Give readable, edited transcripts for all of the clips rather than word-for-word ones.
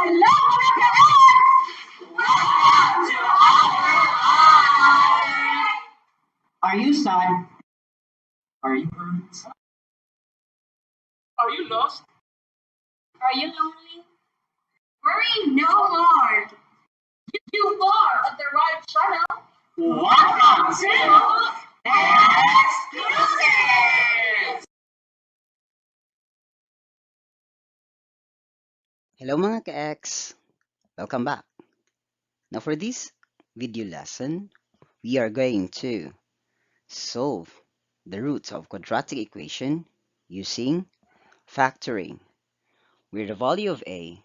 Hello, welcome to our. Are you sad? Are you hurt? Are you lost? Are you lonely? Worry no more. You are at the right channel. Welcome to Excuses! Hello mga ka-X! Welcome back! Now for this video lesson, we are going to solve the roots of quadratic equation using factoring, where the value of a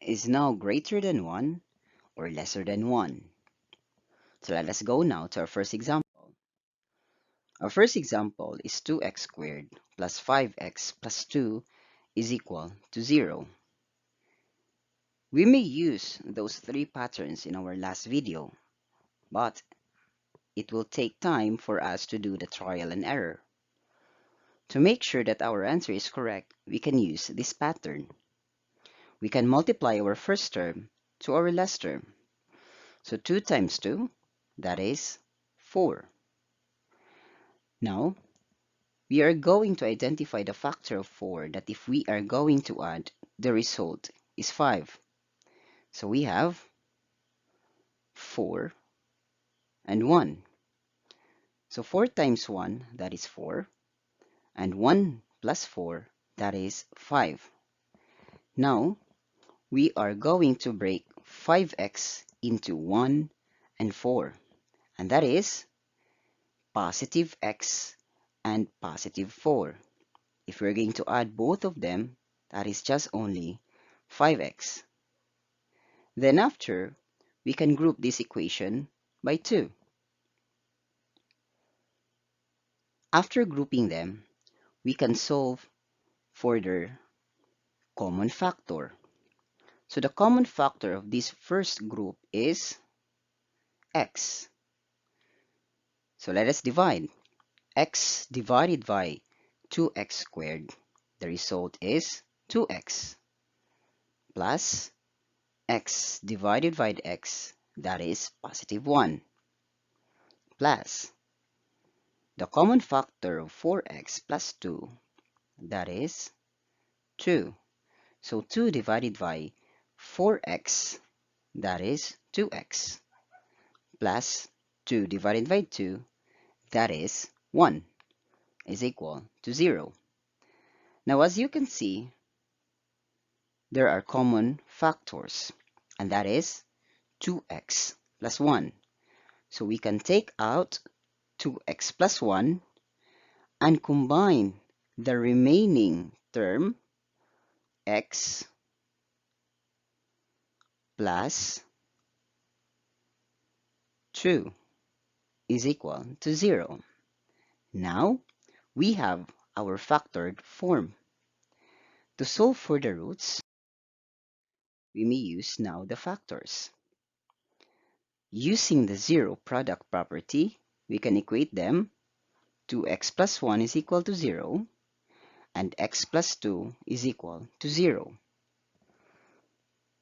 is now greater than 1 or lesser than 1. So let us go now to our first example. Our first example is 2x squared plus 5x plus 2 is equal to 0. We may use those three patterns in our last video, but it will take time for us to do the trial and error. To make sure that our answer is correct, we can use this pattern. We can multiply our first term to our last term. So 2 times 2, that is 4. Now, we are going to identify the factor of 4 that if we are going to add, the result is 5. So we have 4 and 1. So 4 times 1, that is 4. And 1 plus 4, that is 5. Now, we are going to break 5x into 1 and 4. And that is positive x and positive 4. If we're going to add both of them, that is just only 5x. Then after, we can group this equation by 2. After grouping them, we can solve for their common factor. So the common factor of this first group is x. So let us divide. X divided by 2x squared, the result is 2x, plus x divided by x, that is positive 1, plus the common factor of 4x plus 2, that is 2. So 2 divided by 4x, that is 2x, plus 2 divided by 2, that is 1, is equal to 0. Now as you can see, there are common factors, and that is 2x plus 1. So we can take out 2x plus 1 and combine the remaining term x plus 2 is equal to 0. Now, we have our factored form. To solve for the roots, we may use now the factors. Using the zero product property, we can equate them to x plus 1 is equal to 0 and x plus 2 is equal to 0.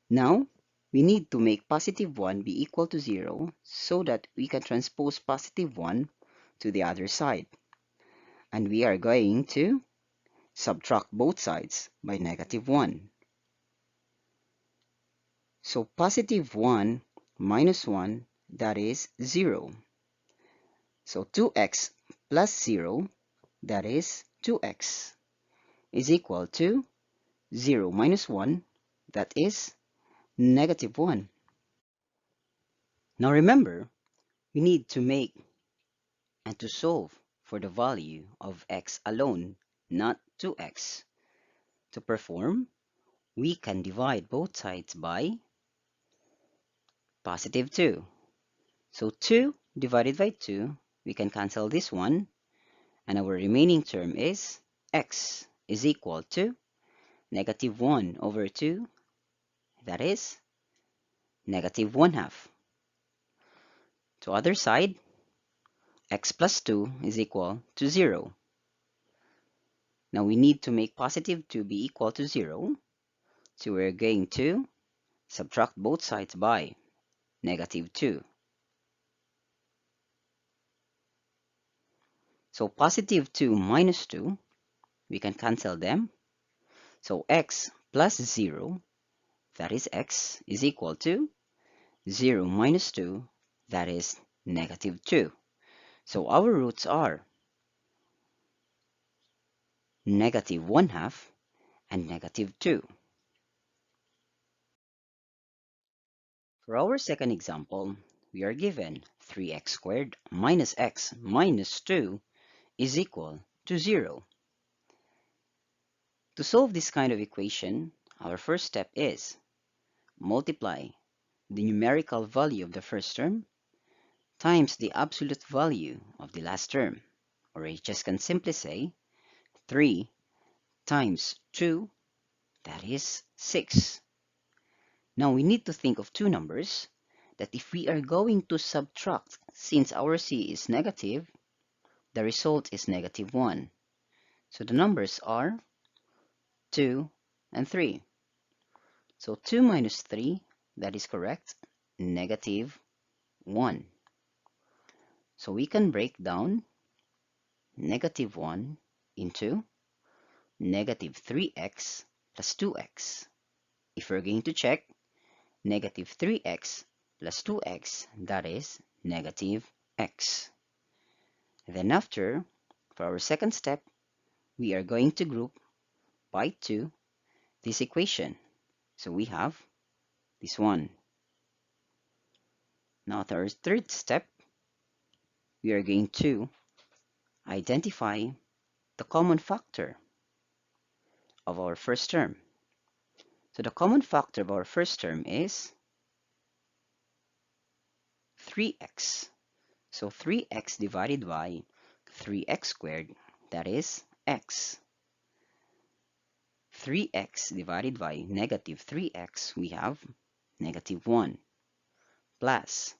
Now, we need to make positive 1 be equal to 0 so that we can transpose positive 1 to the other side. And we are going to subtract both sides by negative 1. So positive 1 minus 1, that is 0. So 2x plus 0, that is 2x, is equal to 0 minus 1, that is negative 1. Now remember, we need to make and to solve for the value of x alone, not 2x. To perform, we can divide both sides by positive 2. So 2 divided by 2, we can cancel this one, and our remaining term is x is equal to negative 1 over 2, that is negative 1/2. To other side, x plus 2 is equal to 0. Now we need to make positive 2 be equal to 0, so we're going to Subtract both sides by -2. So positive 2 minus 2, we can cancel them. So x plus 0, that is x, is equal to 0 minus 2, that is -2. So our roots are -1/2 and -2. For our second example, we are given 3x squared minus x minus 2 is equal to 0. To solve this kind of equation, our first step is multiply the numerical value of the first term times the absolute value of the last term. Or I just can simply say 3 times 2, that is 6. Now we need to think of two numbers that if we are going to subtract, since our c is negative, the result is -1. So the numbers are 2 and 3. So 2 minus 3, that is correct, -1. So we can break down -1 into -3x plus 2x. If we're going to check, -3x plus 2x, that is -x. Then after, for our second step, we are going to group by 2 this equation. So we have this one. Now at our third step, we are going to identify the common factor of our first term. So the common factor of our first term is 3x. So 3x divided by 3x squared, that is x. 3x divided by -3x, we have -1, plus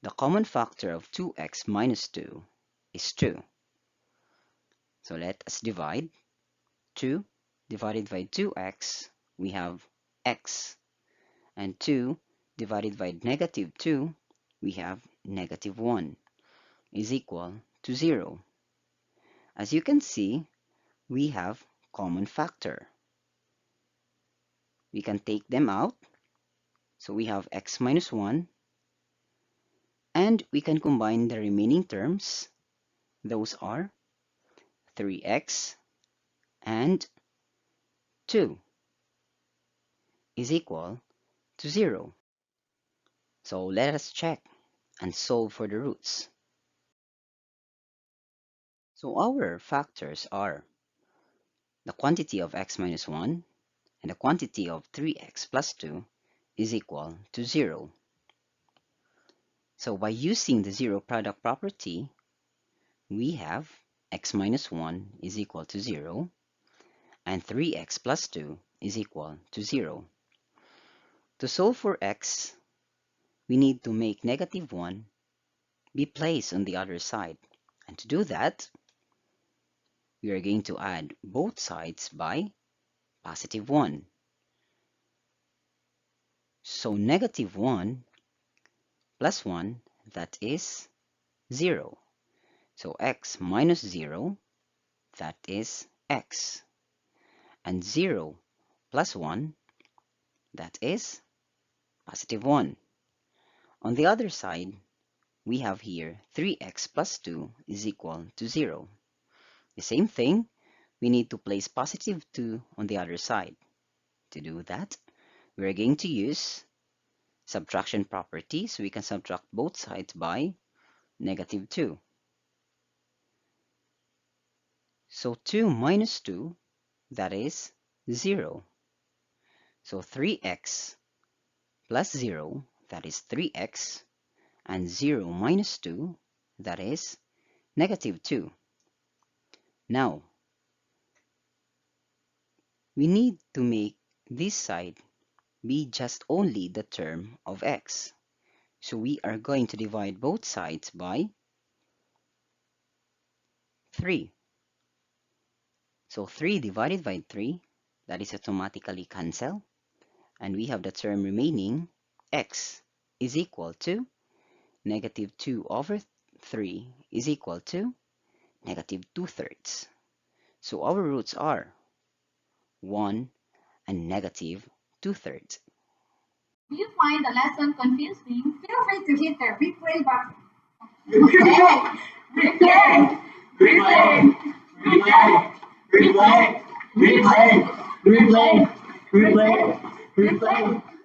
the common factor of 2x minus 2 is 2. So let us divide. 2 divided by 2x, we have x. And 2 divided by -2, we have -1 is equal to 0. As you can see, we have common factor. We can take them out. So we have x minus 1. And we can combine the remaining terms. Those are 3x and 2 is equal to 0. So let us check and solve for the roots. So our factors are the quantity of x minus 1 and the quantity of 3x plus 2 is equal to 0. So by using the zero product property, we have x minus 1 is equal to 0 and 3x plus 2 is equal to 0. To solve for x, we need to make -1 be placed on the other side. And to do that, we are going to add both sides by +1. So -1 plus 1, that is 0. So x minus 0, that is x. And 0 plus 1, that is +1. On the other side, we have here 3x plus 2 is equal to 0. The same thing, we need to place +2 on the other side. To do that, we're going to use subtraction property, so we can subtract both sides by -2. So 2 minus 2, that is 0. So 3x plus 0, that is 3x, and 0 minus 2, that is -2. Now, we need to make this side be just only the term of x. So we are going to divide both sides by 3. So 3 divided by 3, that is automatically cancel. And we have the term remaining, x is equal to negative 2 over 3 is equal to negative 2/3. So our roots are 1 and negative 2/3. If you find the lesson confusing, feel free to hit the replay button. Replay! Replay! Replay! Replay! Replay! Replay! Replay! Replay! Replay!